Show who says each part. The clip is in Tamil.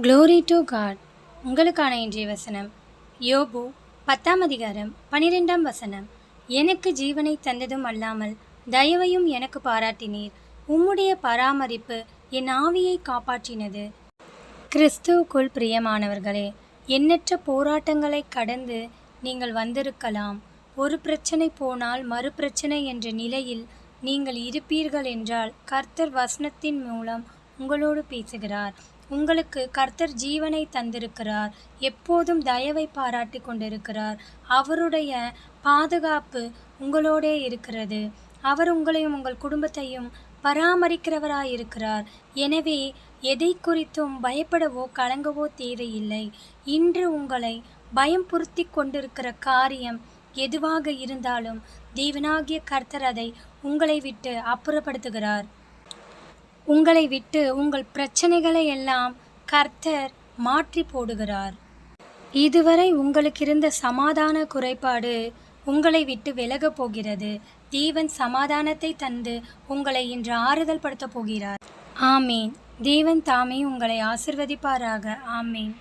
Speaker 1: Glory to God. உங்களுக்கான இன்றைய வசனம் யோபு 10ஆம் அதிகாரம் 12ஆம் வசனம். எனக்கு ஜீவனை தந்ததும் அல்லாமல் தயவையும் எனக்கு பாராட்டினீர். உம்முடைய பராமரிப்பு என் ஆவியை காப்பாற்றினது. கிறிஸ்துவுக்குள் பிரியமானவர்களே, எண்ணற்ற போராட்டங்களை கடந்து நீங்கள் வந்திருக்கலாம். ஒரு பிரச்சனை போனால் மறு பிரச்சனை என்ற நிலையில் நீங்கள் இருப்பீர்கள் என்றால் கர்த்தர் வசனத்தின் மூலம் உங்களோடு பேசுகிறார். உங்களுக்கு கர்த்தர் ஜீவனை தந்திருக்கிறார். எப்போதும் தயவை பாராட்டி கொண்டிருக்கிறார். அவருடைய பாதுகாப்பு உங்களோடே இருக்கிறது. அவர் உங்களையும் உங்கள் குடும்பத்தையும் பராமரிக்கிறவராயிருக்கிறார். எனவே எதை குறித்தும் பயப்படவோ கலங்கவோ தேவையில்லை. இன்று உங்களை பயம் பொருத்தி கொண்டிருக்கிற காரியம் எதுவாக இருந்தாலும் தேவனாகிய கர்த்தர் அதை உங்களை விட்டு அப்புறப்படுத்துகிறார். உங்களை விட்டு உங்கள் பிரச்சனைகளை எல்லாம் கர்த்தர் மாற்றி போடுகிறார். இதுவரை உங்களுக்கு இருந்த சமாதான குறைபாடு உங்களை விட்டு விலகப் போகிறது. தேவன் சமாதானத்தை தந்து உங்களை இன்று ஆறுதல் படுத்தப் போகிறார். ஆமீன். தேவன் தாமே உங்களை ஆசிர்வதிப்பாராக. ஆமீன்.